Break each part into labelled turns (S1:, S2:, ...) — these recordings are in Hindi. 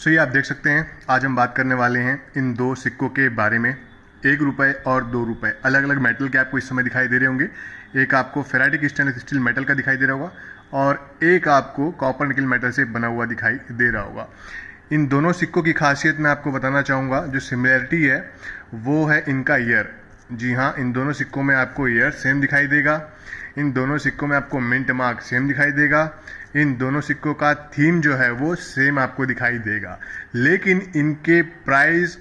S1: ये आप देख सकते हैं, आज हम बात करने वाले हैं इन दो सिक्कों के बारे में। 1 रुपये और 2 रुपये अलग अलग मेटल के आपको इस समय दिखाई दे रहे होंगे। एक आपको फेराटिक स्टेनलेस स्टील मेटल का दिखाई दे रहा होगा और एक आपको कॉपर निकल मेटल से बना हुआ दिखाई दे रहा होगा। इन दोनों सिक्कों की खासियत मैं आपको बताना चाहूँगा। जो सिमिलरिटी है वो है इनका ईयर। जी हाँ, इन दोनों सिक्कों में आपको ईयर सेम दिखाई देगा। इन दोनों सिक्कों में आपको मिंट मार्क सेम दिखाई देगा। इन दोनों सिक्कों का थीम जो है वो सेम आपको दिखाई देगा, लेकिन इनके प्राइस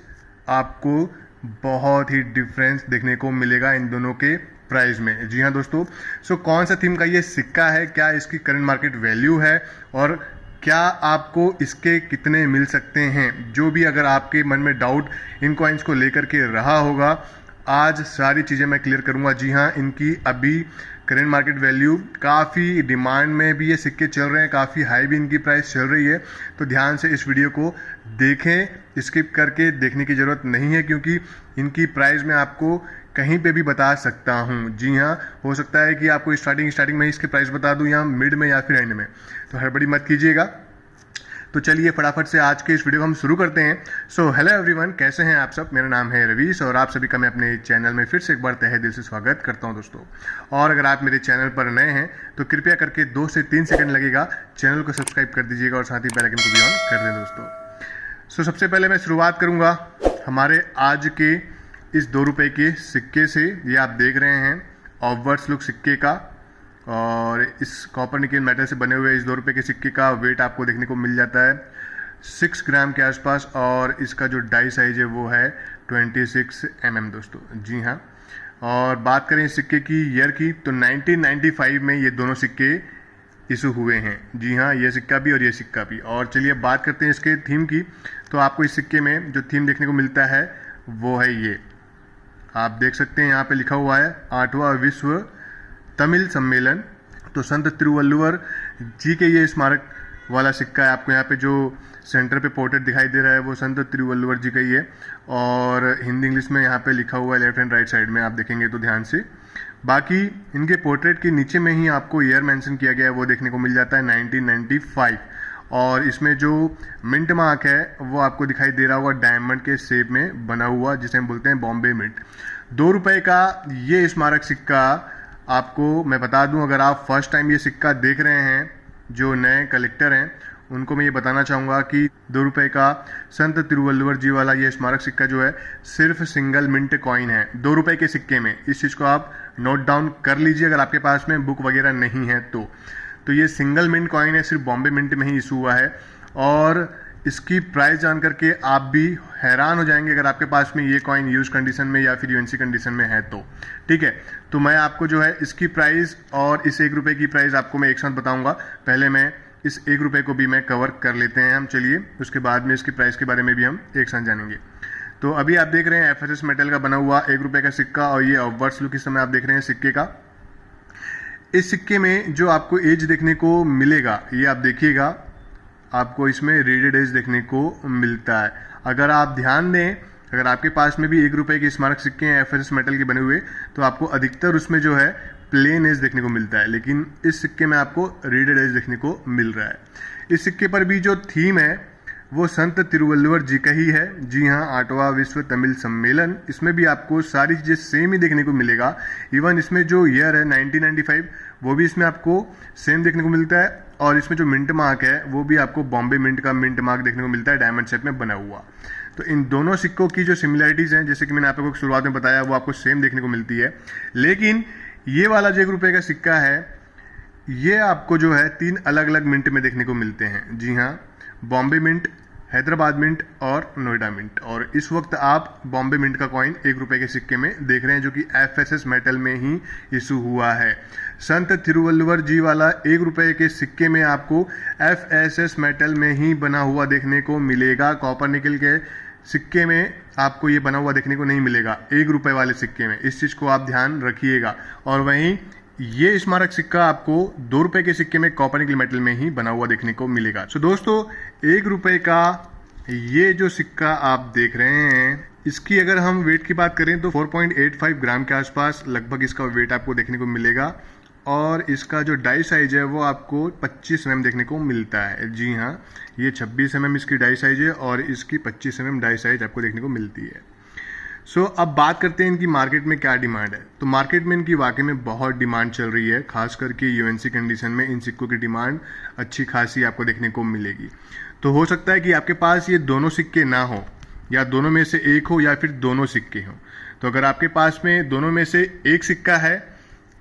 S1: आपको बहुत ही डिफरेंस देखने को मिलेगा इन दोनों के प्राइस में। जी हाँ दोस्तों, कौन सा थीम का ये सिक्का है, क्या इसकी करंट मार्केट वैल्यू है और क्या आपको इसके कितने मिल सकते हैं, जो भी अगर आपके मन में डाउट इन कॉइन्स को लेकर के रहा होगा, आज सारी चीज़ें मैं क्लियर करूंगा। जी हाँ, इनकी अभी करेंट मार्केट वैल्यू काफ़ी डिमांड में भी ये सिक्के चल रहे हैं, काफ़ी हाई भी इनकी प्राइस चल रही है। तो ध्यान से इस वीडियो को देखें, स्किप करके देखने की ज़रूरत नहीं है, क्योंकि इनकी प्राइस मैं आपको कहीं पे भी बता सकता हूँ। जी हाँ, हो सकता है कि आपको स्टार्टिंग में इसके प्राइस बता दूँ या मिड में या फिर एंड में, तो हड़बड़ी मत कीजिएगा। तो चलिए फटाफट से आज के इस वीडियो को हम शुरू करते हैं। हेलो एवरीवन, कैसे हैं आप सब। मेरा नाम है रवीश और आप सभी का मैं अपने चैनल में फिर से एक बार तहे दिल से स्वागत करता हूं दोस्तों। और अगर आप मेरे चैनल पर नए हैं तो कृपया करके 2 से 3 सेकंड लगेगा, चैनल को सब्सक्राइब कर दीजिएगा और साथ ही बेल आइकन को भी ऑन कर दें दोस्तों। सबसे पहले मैं शुरुआत करूँगा हमारे आज के इस 2 रुपये के सिक्के से। ये आप देख रहे हैं ऑफवर्ड्स लुक सिक्के का, और इस कॉपर निकल मेटल से बने हुए इस 2 रुपये के सिक्के का वेट आपको देखने को मिल जाता है 6 ग्राम के आसपास, और इसका जो डाई साइज है वो है 26 mm दोस्तों। जी हाँ, और बात करें इस सिक्के की ईयर की तो 1995 में ये दोनों सिक्के इशू हुए हैं। जी हाँ, ये सिक्का भी और ये सिक्का भी। और चलिए बात करते हैं इसके थीम की। तो आपको इस सिक्के में जो थीम देखने को मिलता है वो है ये, आप देख सकते हैं यहाँ पे लिखा हुआ है 8वां विश्व तमिल सम्मेलन। तो संत तिरुवल्लुवर जी के ये स्मारक वाला सिक्का है। आपको यहाँ पे जो सेंटर पे पोर्ट्रेट दिखाई दे रहा है वो संत तिरुवल्लुवर जी का ही है, और हिंदी इंग्लिश में यहाँ पे लिखा हुआ है लेफ्ट एंड राइट साइड में, आप देखेंगे तो ध्यान से। बाकी इनके पोर्ट्रेट के नीचे में ही आपको ईयर मेंशन किया गया है, वो देखने को मिल जाता है 1995। और इसमें जो मिंट मार्क है वो आपको दिखाई दे रहा होगा डायमंड के शेप में बना हुआ, जिसे हम बोलते हैं बॉम्बे मिंट। 2 रुपये का ये स्मारक सिक्का आपको मैं बता दूं, अगर आप फर्स्ट टाइम ये सिक्का देख रहे हैं, जो नए कलेक्टर हैं उनको मैं ये बताना चाहूँगा कि 2 रुपये का संत तिरुवल्लुवर जी वाला ये स्मारक सिक्का जो है सिर्फ सिंगल मिंट कॉइन है 2 रुपये के सिक्के में। इस चीज़ को आप नोट डाउन कर लीजिए अगर आपके पास में बुक वगैरह नहीं है तो ये सिंगल मिंट कॉइन है, सिर्फ बॉम्बे मिंट में ही इशू हुआ है। और इसकी प्राइस जान करके आप भी हैरान हो जाएंगे अगर आपके पास में ये कॉइन यूज कंडीशन में या फिर यूएनसी कंडीशन में है तो। ठीक है, तो मैं आपको जो है इसकी प्राइस और इस 1 रुपये की प्राइस आपको मैं एक साथ बताऊंगा। पहले मैं इस 1 रुपये को भी मैं कवर कर लेते हैं हम, चलिए उसके बाद में इसकी प्राइस के बारे में भी हम एक साथ जानेंगे। तो अभी आप देख रहे हैं FSS मेटल का बना हुआ 1 रुपये का सिक्का, और ये ऑफवर्ड्स लुक इस समय आप देख रहे हैं सिक्के का। इस सिक्के में जो आपको एज देखने को मिलेगा, ये आप देखिएगा, आपको इसमें रेडेड एज देखने को मिलता है। अगर आप ध्यान दें, अगर आपके पास में भी 1 रुपये के स्मारक सिक्के हैं FSS मेटल के बने हुए, तो आपको अधिकतर उसमें जो है प्लेन एज देखने को मिलता है, लेकिन इस सिक्के में आपको रेडेड एज देखने को मिल रहा है। इस सिक्के पर भी जो थीम है वो संत तिरुवल्लुवर जी का ही है। जी हाँ, 8वां विश्व तमिल सम्मेलन, इसमें भी आपको सारी चीज़ें सेम ही देखने को मिलेगा। इवन इसमें जो ईयर है 1995 वो भी इसमें आपको सेम देखने को मिलता है, और इसमें जो मिंट मार्क है वो भी आपको बॉम्बे मिंट का मिंट मार्क देखने को मिलता है डायमंड शेप में बना हुआ। तो इन दोनों सिक्कों की जो सिमिलरिटीज़ हैं, जैसे कि मैंने आप लोगों को शुरुआत में बताया, वो आपको सेम देखने को मिलती है। लेकिन ये वाला जो 1 रुपये का सिक्का है, ये आपको जो है 3 अलग अलग मिंट में देखने को मिलते हैं। जी हाँ, बॉम्बे मिंट, हैदराबाद मिंट और नोएडा मिंट। और इस वक्त आप बॉम्बे मिंट का कॉइन 1 रुपये के सिक्के में देख रहे हैं, जो कि FSS मेटल में ही इशू हुआ है। संत तिरुवल्लुवर जी वाला 1 रुपये के सिक्के में आपको FSS मेटल में ही बना हुआ देखने को मिलेगा। कॉपर निकल के सिक्के में आपको ये बना हुआ देखने को नहीं मिलेगा 1 रुपये वाले सिक्के में, इस चीज़ को आप ध्यान रखिएगा। और वहीं ये स्मारक सिक्का आपको 2 रुपये के सिक्के में कॉपर निकल मेटल में ही बना हुआ देखने को मिलेगा। दोस्तों, 1 रुपये का ये जो सिक्का आप देख रहे हैं, इसकी अगर हम वेट की बात करें तो 4.85 ग्राम के आसपास लगभग इसका वेट आपको देखने को मिलेगा। और इसका जो डाई साइज है वो आपको 25 mm देखने को मिलता है। जी हाँ, ये 26 mm इसकी डाई साइज है और इसकी 25 mm डाई साइज आपको देखने को मिलती है। अब बात करते हैं इनकी मार्केट में क्या डिमांड है। तो मार्केट में इनकी वाकई में बहुत डिमांड चल रही है, खास करके यूएनसी कंडीशन में इन सिक्कों की डिमांड अच्छी खासी आपको देखने को मिलेगी। तो हो सकता है कि आपके पास ये दोनों सिक्के ना हो, या दोनों में से एक हो, या फिर दोनों सिक्के हों। तो अगर आपके पास में दोनों में से एक सिक्का है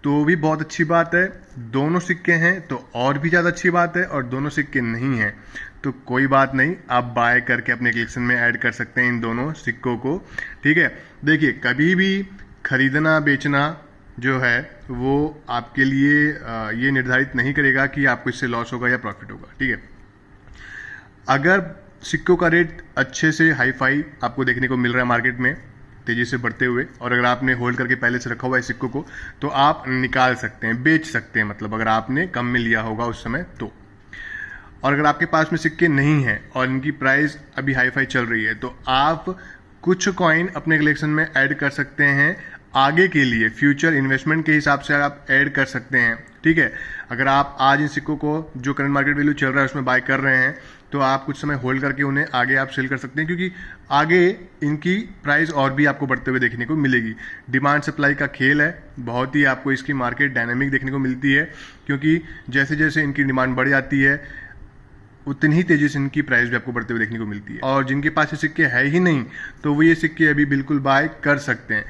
S1: तो भी बहुत अच्छी बात है, दोनों सिक्के हैं तो और भी ज़्यादा अच्छी बात है, और दोनों सिक्के नहीं हैं तो कोई बात नहीं, आप बाय करके अपने कलेक्शन में ऐड कर सकते हैं इन दोनों सिक्कों को। ठीक है, देखिए कभी भी खरीदना बेचना जो है वो आपके लिए ये निर्धारित नहीं करेगा कि आपको इससे लॉस होगा या प्रॉफिट होगा। ठीक है, अगर सिक्कों का रेट अच्छे से हाई फाई आपको देखने को मिल रहा है मार्केट में तेजी से बढ़ते हुए, और अगर आपने होल्ड करके पहले से रखा हुआ है सिक्कों को, तो आप निकाल सकते हैं, बेच सकते हैं, मतलब अगर आपने कम में लिया होगा उस समय तो। और अगर आपके पास में सिक्के नहीं हैं और इनकी प्राइस अभी हाई फाई चल रही है, तो आप कुछ कॉइन अपने कलेक्शन में ऐड कर सकते हैं आगे के लिए, फ्यूचर इन्वेस्टमेंट के हिसाब से आप ऐड कर सकते हैं। ठीक है, अगर आप आज इन सिक्कों को जो करंट मार्केट वैल्यू चल रहा है उसमें बाय कर रहे हैं, तो आप कुछ समय होल्ड करके उन्हें आगे आप सेल कर सकते हैं, क्योंकि आगे इनकी प्राइस और भी आपको बढ़ते हुए देखने को मिलेगी। डिमांड सप्लाई का खेल है, बहुत ही आपको इसकी मार्केट डायनामिक देखने को मिलती है, क्योंकि जैसे जैसे इनकी डिमांड बढ़ जाती है उतनी ही तेजी से इनकी प्राइस भी आपको बढ़ते हुए देखने को मिलती है। और जिनके पास ये सिक्के है ही नहीं, तो वो ये सिक्के अभी बिल्कुल बाय कर सकते हैं।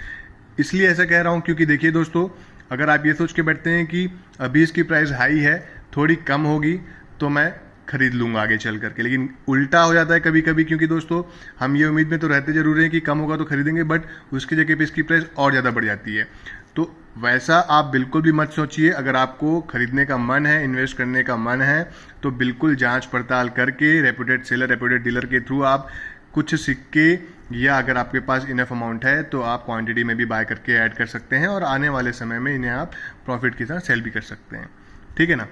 S1: इसलिए ऐसा कह रहा हूँ क्योंकि देखिए दोस्तों, अगर आप ये सोच के बैठते हैं कि अभी इसकी प्राइस हाई है, थोड़ी कम होगी तो मैं खरीद लूंगा आगे चल करके, लेकिन उल्टा हो जाता है कभी कभी, क्योंकि दोस्तों हम ये उम्मीद में तो रहते जरूर हैं कि कम होगा तो खरीदेंगे, बट उसकी जगह पे इसकी प्राइस और ज़्यादा बढ़ जाती है। तो वैसा आप बिल्कुल भी मत सोचिए। अगर आपको खरीदने का मन है, इन्वेस्ट करने का मन है, तो बिल्कुल जांच पड़ताल करके रेप्यूटेड सेलर, रेप्यूटेड डीलर के थ्रू आप कुछ सिक्के, या अगर आपके पास इनफ अमाउंट है तो आप क्वांटिटी में भी बाय करके ऐड कर सकते हैं, और आने वाले समय में इन्हें आप प्रॉफिट के साथ सेल भी कर सकते हैं। ठीक है ना।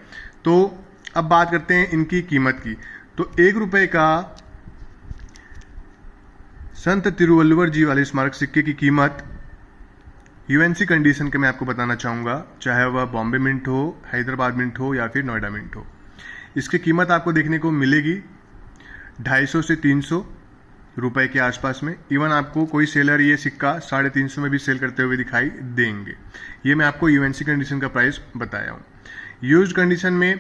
S1: तो अब बात करते हैं इनकी कीमत की। तो 1 रुपए का संत तिरुवल्लुवर जी वाले स्मारक सिक्के की कीमत यूएनसी कंडीशन के मैं आपको बताना चाहूँगा, चाहे वह बॉम्बे मिंट हो, हैदराबाद मिंट हो या फिर नोएडा मिंट हो, इसकी कीमत आपको देखने को मिलेगी 250 से 300 रुपए के आसपास में। इवन आपको कोई सेलर ये सिक्का 350 में भी सेल करते हुए दिखाई देंगे। ये मैं आपको यूएनसी कंडीशन का प्राइस बताया हूँ। यूज्ड कंडीशन में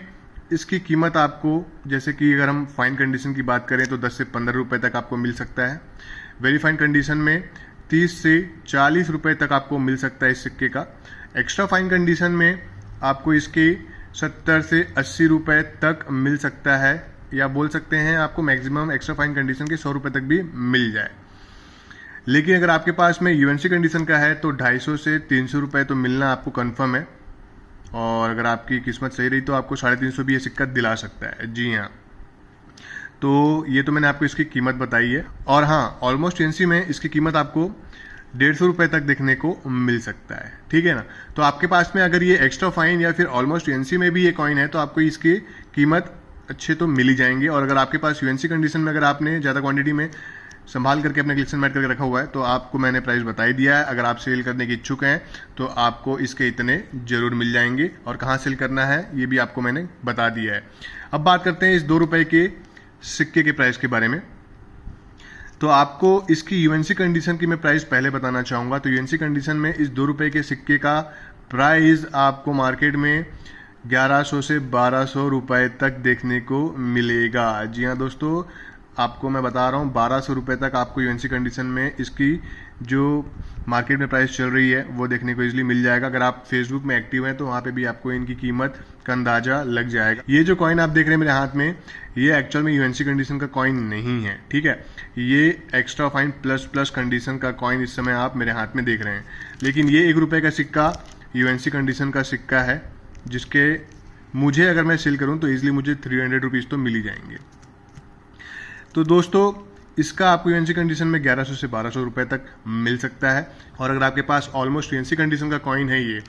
S1: इसकी कीमत आपको, जैसे कि अगर हम फाइन कंडीशन की बात करें तो 10 से 15 रुपए तक आपको मिल सकता है। वेरी फाइन कंडीशन में 30 से 40 रुपए तक आपको मिल सकता है इस सिक्के का। एक्स्ट्रा फाइन कंडीशन में आपको इसके 70 से 80 रुपए तक मिल सकता है, या बोल सकते हैं आपको मैक्सिमम एक्स्ट्रा फाइन कंडीशन के 100 रुपए तक भी मिल जाए। लेकिन अगर आपके पास में यूएनसी कंडीशन का है तो 250 से 300 रुपए तो मिलना आपको कन्फर्म है, और अगर आपकी किस्मत सही रही तो आपको 350 भी ये सिक्का दिला सकता है। जी हाँ, तो ये तो मैंने आपको इसकी कीमत बताई है। और हाँ, ऑलमोस्ट यूएनसी में इसकी कीमत आपको 150 रुपए तक देखने को मिल सकता है। ठीक है ना। तो आपके पास में अगर ये एक्स्ट्रा फाइन या फिर ऑलमोस्ट यूएनसी में भी ये कॉइन है तो आपको इसकी कीमत अच्छे तो मिल ही जाएंगे। और अगर आपके पास यूएनसी कंडीशन में अगर आपने ज़्यादा क्वांटिटी में संभाल करके अपने कलेक्शन में ऐड करके रखा हुआ है तो आपको मैंने प्राइस बता ही दिया है। अगर आप सेल करने के इच्छुक हैं तो आपको इसके इतने जरूर मिल जाएंगे, और कहाँ सेल करना है ये भी आपको मैंने बता दिया है। अब बात करते हैं इस 2 रुपए के सिक्के के प्राइस के बारे में। तो आपको इसकी यूएनसी कंडीशन की मैं प्राइस पहले बताना चाहूँगा। तो यूएनसी कंडीशन में इस 2 रुपए के सिक्के का प्राइस आपको मार्केट में 1100 से 1200 रुपए तक देखने को मिलेगा। जी हाँ दोस्तों, आपको मैं बता रहा हूँ 1200 रुपए तक आपको यूएनसी कंडीशन में इसकी जो मार्केट में प्राइस चल रही है वो देखने को इजीली मिल जाएगा। अगर आप फेसबुक में एक्टिव हैं तो वहाँ पे भी आपको इनकी कीमत का अंदाजा लग जाएगा। ये जो कॉइन आप देख रहे हैं मेरे हाथ में, ये एक्चुअल में यूएनसी कंडीशन का कॉइन नहीं है। ठीक है, ये एक्स्ट्रा फाइन प्लस कंडीशन का कॉइन इस समय आप मेरे हाथ में देख रहे हैं। लेकिन ये 1 रुपए का सिक्का यूएनसी कंडीशन का सिक्का है, जिसके मुझे अगर मैं सेल करूँ तो ईजिली मुझे 300 रुपीज़ तो मिल ही जाएंगे। तो दोस्तों, इसका आपको यूएनसी कंडीशन में 1100 से 1200 रुपए तक मिल सकता है। और अगर आपके पास ऑलमोस्ट यूएनसी कंडीशन का कॉइन है ये,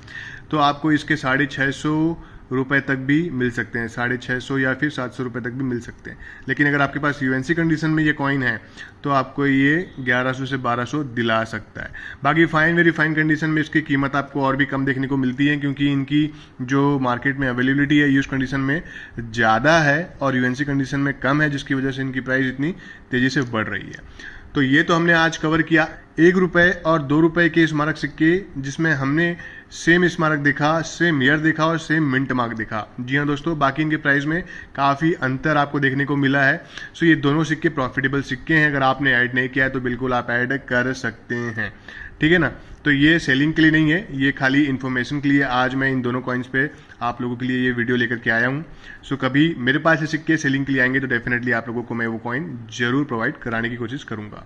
S1: तो आपको इसके 650 रुपए तक भी मिल सकते हैं, 650 या फिर 700 रुपये तक भी मिल सकते हैं। लेकिन अगर आपके पास यूएनसी कंडीशन में ये कॉइन है तो आपको ये 1100 से 1200 दिला सकता है। बाकी फाइन वेरी फाइन कंडीशन में इसकी कीमत आपको और भी कम देखने को मिलती है, क्योंकि इनकी जो मार्केट में अवेलेबिलिटी है यूज कंडीशन में ज़्यादा है और यूएनसी कंडीशन में कम है, जिसकी वजह से इनकी प्राइस इतनी तेज़ी से बढ़ रही है। तो ये तो हमने आज कवर किया 1 रुपये और 2 रुपये के स्मारक सिक्के, जिसमें हमने सेम स्मारक देखा, सेम ईयर देखा और सेम मिंट मार्क देखा। जी हाँ दोस्तों, बाकी इनके प्राइस में काफ़ी अंतर आपको देखने को मिला है। सो ये दोनों सिक्के प्रॉफिटेबल सिक्के हैं। अगर आपने ऐड नहीं किया है तो बिल्कुल आप ऐड कर सकते हैं, ठीक है ना। तो ये सेलिंग के लिए नहीं है, ये खाली इन्फॉर्मेशन के लिए आज मैं इन दोनों कॉइन्स पे आप लोगों के लिए ये वीडियो लेकर के आया हूँ। सो कभी मेरे पास ये सिक्के सेलिंग के लिए आएंगे तो डेफिनेटली आप लोगों को मैं वो कॉइन जरूर प्रोवाइड कराने की कोशिश करूँगा।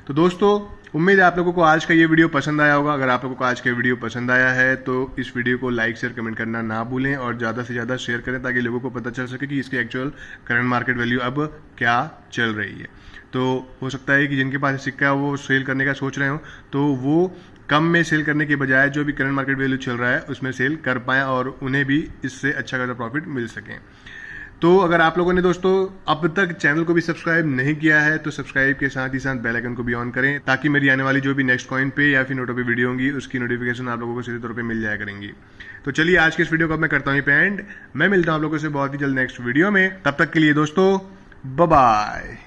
S1: तो दोस्तों, उम्मीद है आप लोगों को आज का ये वीडियो पसंद आया होगा। अगर आप लोगों को आज का वीडियो पसंद आया है तो इस वीडियो को लाइक शेयर कमेंट करना ना भूलें और ज़्यादा से ज़्यादा शेयर करें, ताकि लोगों को पता चल सके कि इसकी एक्चुअल करंट मार्केट वैल्यू अब क्या चल रही है। तो हो सकता है कि जिनके पास सिक्का वो सेल करने का सोच रहे हो तो वो कम में सेल करने के बजाय जो भी करंट मार्केट वैल्यू चल रहा है उसमें सेल कर पाएँ और उन्हें भी इससे अच्छा खासा प्रॉफिट मिल सके। तो अगर आप लोगों ने दोस्तों अब तक चैनल को भी सब्सक्राइब नहीं किया है तो सब्सक्राइब के साथ ही साथ बेल आइकन को भी ऑन करें, ताकि मेरी आने वाली जो भी नेक्स्ट कॉइन पे या फिर नोटो पे वीडियो होंगी उसकी नोटिफिकेशन आप लोगों को सीधे तौर पे मिल जाया करेंगी। तो चलिए आज के इस वीडियो को मैं करता हूँ पे एंड। मैं मिलता हूँ आप लोगों से बहुत ही जल्द नेक्स्ट वीडियो में। तब तक के लिए दोस्तों बाय बाय।